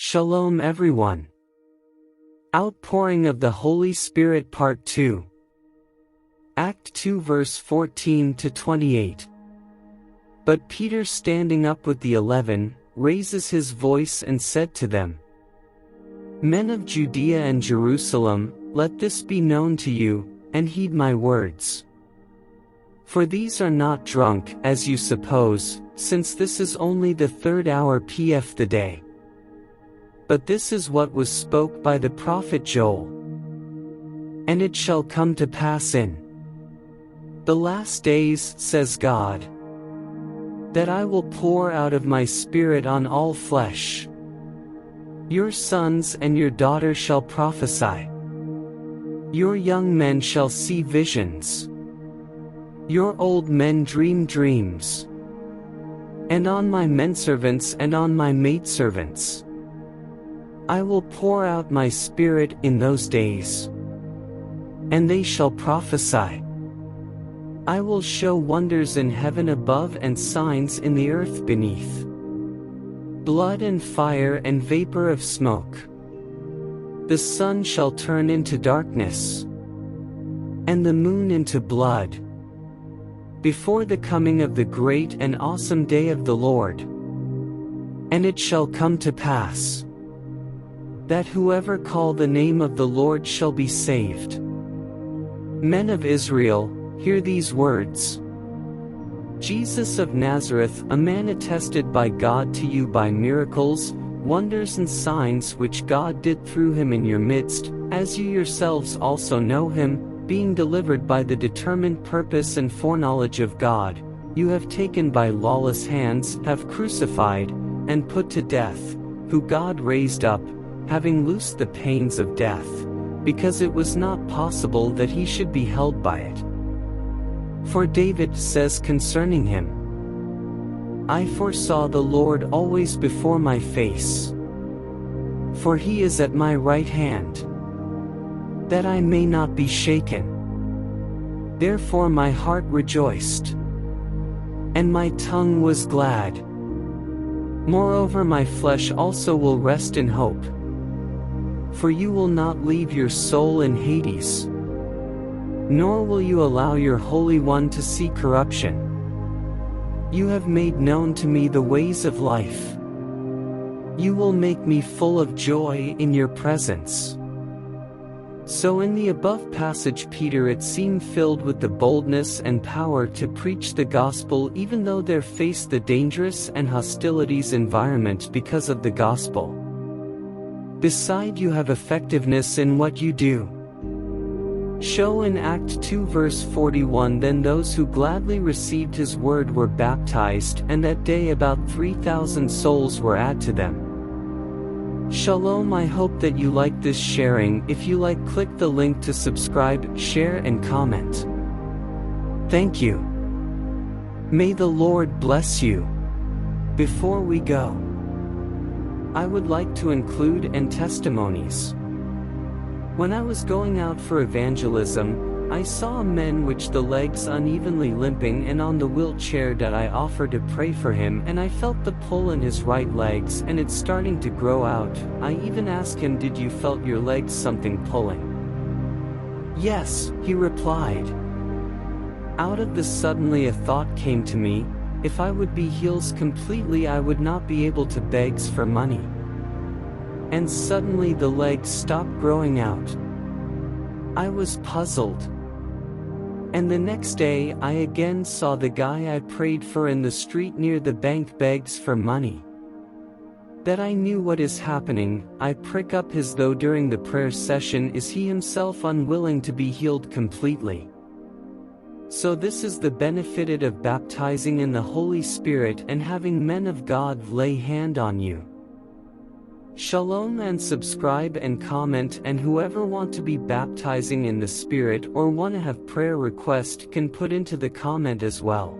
Shalom everyone. Outpouring of the Holy Spirit Part 2. Act 2 verse 14 to 28. But Peter, standing up with the 11, raises his voice and said to them, Men of Judea and Jerusalem, let this be known to you, and heed my words. For these are not drunk, as you suppose, since this is only the 3rd hour of the day. But this is what was spoke by the prophet Joel. And it shall come to pass in the last days, says God, that I will pour out of my Spirit on all flesh. Your sons and your daughters shall prophesy. Your young men shall see visions. Your old men dream dreams. And on my menservants and on my maidservants I will pour out my Spirit in those days. And they shall prophesy. I will show wonders in heaven above and signs in the earth beneath. Blood and fire and vapor of smoke. The sun shall turn into darkness, and the moon into blood, before the coming of the great and awesome day of the Lord. And it shall come to pass that whoever call the name of the Lord shall be saved. Men of Israel, hear these words. Jesus of Nazareth, a man attested by God to you by miracles, wonders and signs which God did through him in your midst, as you yourselves also know him, being delivered by the determined purpose and foreknowledge of God, you have taken by lawless hands, have crucified, and put to death, who God raised up, having loosed the pains of death, because it was not possible that he should be held by it. For David says concerning him, I foresaw the Lord always before my face. For he is at my right hand, that I may not be shaken. Therefore my heart rejoiced, and my tongue was glad. Moreover my flesh also will rest in hope. For you will not leave your soul in Hades, nor will you allow your Holy One to see corruption. You have made known to me the ways of life. You will make me full of joy in your presence. So in the above passage Peter, it seemed, filled with the boldness and power to preach the gospel even though they faced the dangerous and hostilities environment because of the gospel. Beside, you have effectiveness in what you do. Show in Act 2 verse 41. Then those who gladly received his word were baptized, and that day about 3,000 souls were added to them. Shalom. I hope that you like this sharing. If you like, click the link to subscribe, share and comment. Thank you. May the Lord bless you. Before we go, I would like to include and testimonies. When I was going out for evangelism, I saw a man which the legs unevenly limping and on the wheelchair that I offered to pray for him, and I felt the pull in his right legs and it's starting to grow out. I even asked him, did you felt your legs something pulling? Yes, he replied. Out of this suddenly a thought came to me. If I would be healed completely, I would not be able to beg for money. And suddenly the legs stopped growing out. I was puzzled. And the next day I again saw the guy I prayed for in the street near the bank begs for money. That I knew what is happening. I prick up his though during the prayer session. Is he himself unwilling to be healed completely? So this is the benefit of baptizing in the Holy Spirit and having men of God lay hand on you. Shalom, and subscribe and comment, and whoever want to be baptizing in the Spirit or want to have prayer request can put into the comment as well.